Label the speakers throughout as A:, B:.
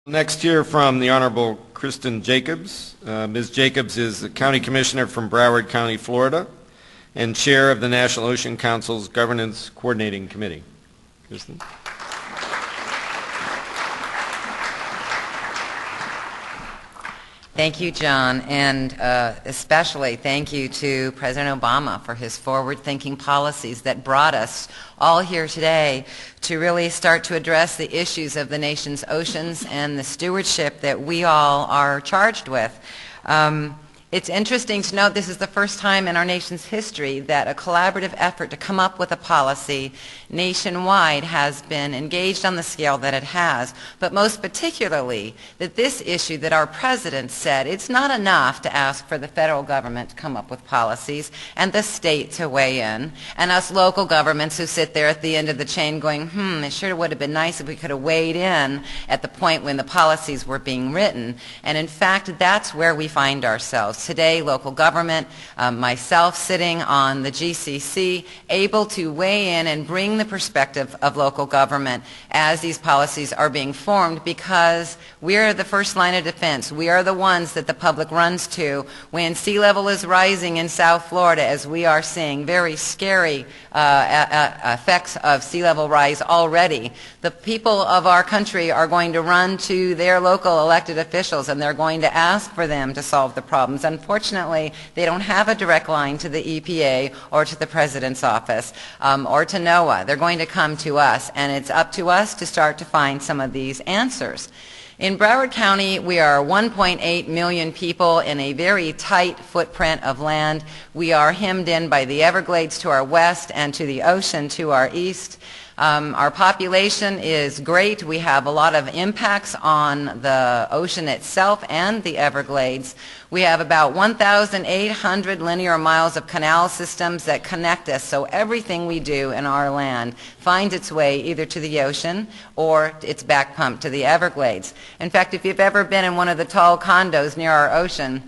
A: Next here from the Honorable Kristin Jacobs. Ms. Jacobs is the County Commissioner from Broward County, Florida, and Chair of the National Ocean Council's Governance Coordinating Committee. Kristin.
B: Thank you, John, and especially thank you to President Obama for his forward-thinking policies that brought us all here today to really start to address the issues of the nation's oceans and the stewardship that we all are charged with. It's interesting to note this is the first time in our nation's history that a collaborative effort to come up with a policy nationwide has been engaged on the scale that it has, but most particularly that this issue that our president said it's not enough to ask for the federal government to come up with policies and the state to weigh in, and us local governments who sit there at the end of the chain going, it sure would have been nice if we could have weighed in at the point when the policies were being written. And in fact, that's where we find ourselves today, local government, myself sitting on the GCC, able to weigh in and bring the perspective of local government as these policies are being formed, because we're the first line of defense. We are the ones that the public runs to when sea level is rising in South Florida, as we are seeing very scary effects of sea level rise already. The people of our country are going to run to their local elected officials and they're going to ask for them to solve the problems. Unfortunately, they don't have a direct line to the EPA or to the President's office or to NOAA. They're going to come to us, and it's up to us to start to find some of these answers. In Broward County, we are 1.8 million people in a very tight footprint of land. We are hemmed in by the Everglades to our west and to the ocean to our east. Our population is great. We have a lot of impacts on the ocean itself and the Everglades. We have about 1,800 linear miles of canal systems that connect us, so everything we do in our land finds its way either to the ocean or it's back pumped to the Everglades. In fact, if you've ever been in one of the tall condos near our ocean,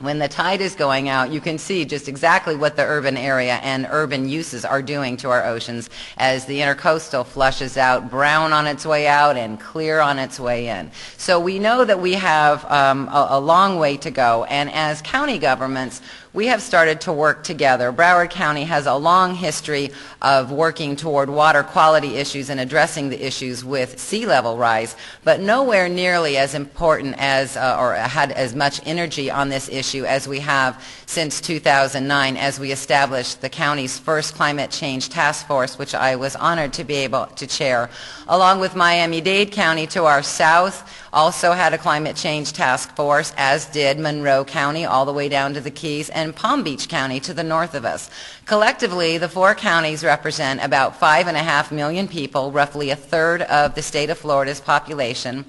B: when the tide is going out, you can see just exactly what the urban area and urban uses are doing to our oceans as the intercoastal flushes out, brown on its way out and clear on its way in. So we know that we have a long way to go, and as county governments, we have started to work together. Broward County has a long history of working toward water quality issues and addressing the issues with sea level rise, but nowhere nearly as important as or had as much energy on this issue as we have since 2009, as we established the county's first climate change task force, which I was honored to be able to chair, along with Miami-Dade County to our south. Also had a climate change task force, as did Monroe County all the way down to the Keys, and Palm Beach County to the north of us. Collectively, the four counties represent about 5.5 million people, roughly a third of the state of Florida's population.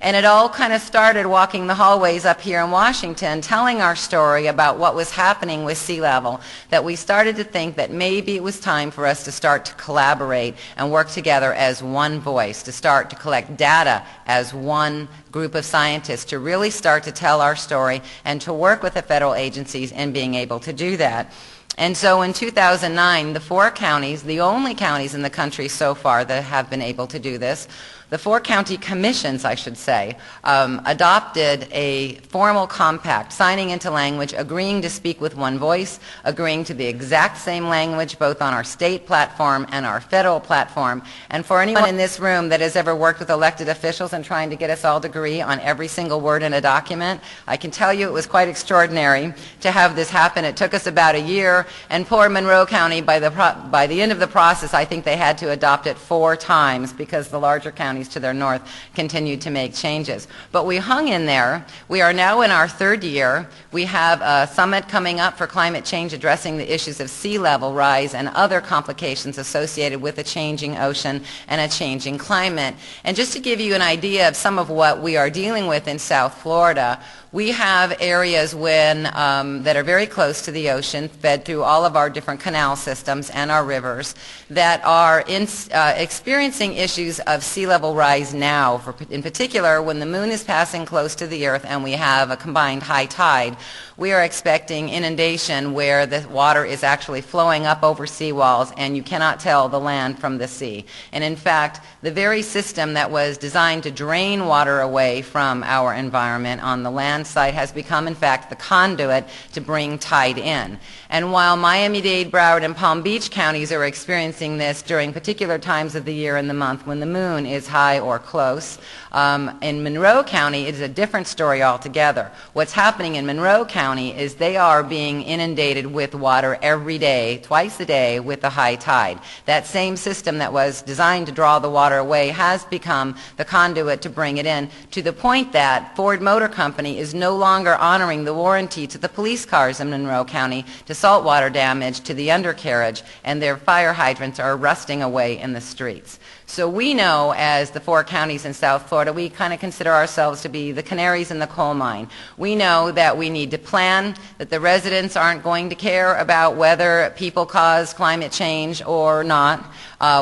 B: And it all kind of started walking the hallways up here in Washington, telling our story about what was happening with sea level, that we started to think that maybe it was time for us to start to collaborate and work together as one voice, to start to collect data as one group of scientists, to really start to tell our story and to work with the federal agencies in being able to do that. And so in 2009, the four counties, the only counties in the country so far that have been able to do this, the four county commissions, I should say, adopted a formal compact, signing into language, agreeing to speak with one voice, agreeing to the exact same language both on our state platform and our federal platform. And for anyone in this room that has ever worked with elected officials and trying to get us all to agree on every single word in a document, I can tell you it was quite extraordinary to have this happen. It took us about a year, and poor Monroe County, by the end of the process, I think they had to adopt it 4 times because the larger counties to their north continued to make changes. But we hung in there. We are now in our 3rd year. We have a summit coming up for climate change addressing the issues of sea level rise and other complications associated with a changing ocean and a changing climate. And just to give you an idea of some of what we are dealing with in South Florida, we have areas that are very close to the ocean, fed through all of our different canal systems and our rivers, that are experiencing issues of sea level rise now. In particular, when the moon is passing close to the Earth and we have a combined high tide, we are expecting inundation where the water is actually flowing up over seawalls and you cannot tell the land from the sea. And in fact, the very system that was designed to drain water away from our environment on the land side has become, in fact, the conduit to bring tide in. And while Miami-Dade, Broward, and Palm Beach counties are experiencing this during particular times of the year and the month when the moon is high or close, in Monroe County it is a different story altogether. What's happening in Monroe County is they are being inundated with water every day, twice a day, with the high tide. That same system that was designed to draw the water away has become the conduit to bring it in, to the point that Ford Motor Company is no longer honoring the warranty to the police cars in Monroe County to saltwater damage to the undercarriage, and their fire hydrants are rusting away in the streets. So we know, as the 4 counties in South Florida, we kind of consider ourselves to be the canaries in the coal mine. We know that we need to plan, that the residents aren't going to care about whether people cause climate change or not.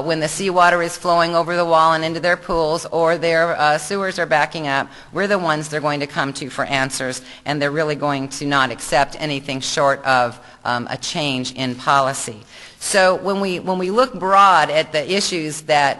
B: When the seawater is flowing over the wall and into their pools or their sewers are backing up, we're the ones they're going to come to for answers, and they're really going to not accept anything short of a change in policy. So when we look broad at the issues that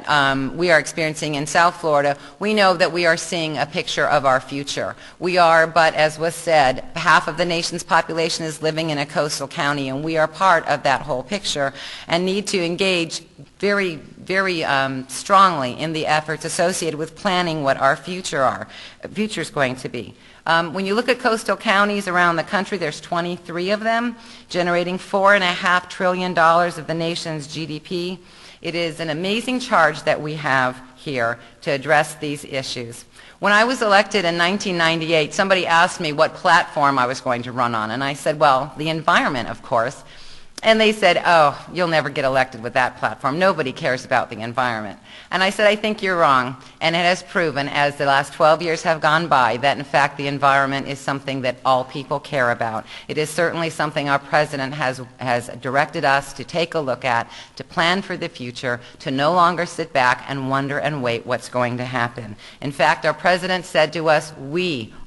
B: we are experiencing in South Florida, we know that we are seeing a picture of our future. We are, but as was said, half of the nation's population is living in a coastal county, and we are part of that whole picture and need to engage very, very strongly in the efforts associated with planning what our future is going to be. When you look at coastal counties around the country, there's 23 of them, generating $4.5 trillion of the nation's GDP. It is an amazing charge that we have here to address these issues. When I was elected in 1998, somebody asked me what platform I was going to run on, and I said, well, the environment, of course. And they said, oh, you'll never get elected with that platform. Nobody cares about the environment. And I said, I think you're wrong. And it has proven, as the last 12 years have gone by, that in fact the environment is something that all people care about. It is certainly something our president has directed us to take a look at, to plan for the future, to no longer sit back and wonder and wait what's going to happen. In fact, our president said to us,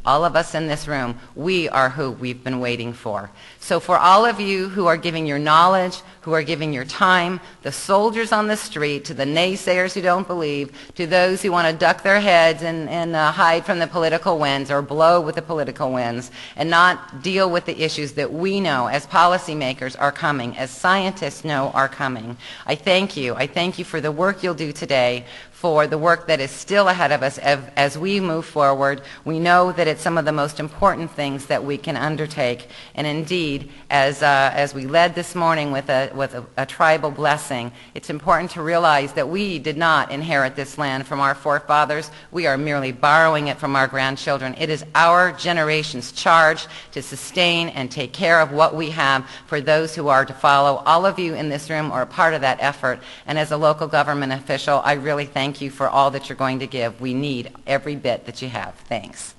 B: all of us in this room, we are who we've been waiting for. So for all of you who are giving your knowledge, who are giving your time, the soldiers on the street, to the naysayers who don't believe, to those who want to duck their heads and hide from the political winds or blow with the political winds and not deal with the issues that we know as policymakers are coming, as scientists know are coming. I thank you. I thank you for the work you'll do today, for the work that is still ahead of us as we move forward. We know that it's some of the most important things that we can undertake. And indeed, as we led this morning with a tribal blessing, it's important to realize that we did not inherit this land from our forefathers. We are merely borrowing it from our grandchildren. It is our generation's charge to sustain and take care of what we have for those who are to follow. All of you in this room are a part of that effort. And as a local government official, I really thank you for all that you're going to give. We need every bit that you have. Thanks.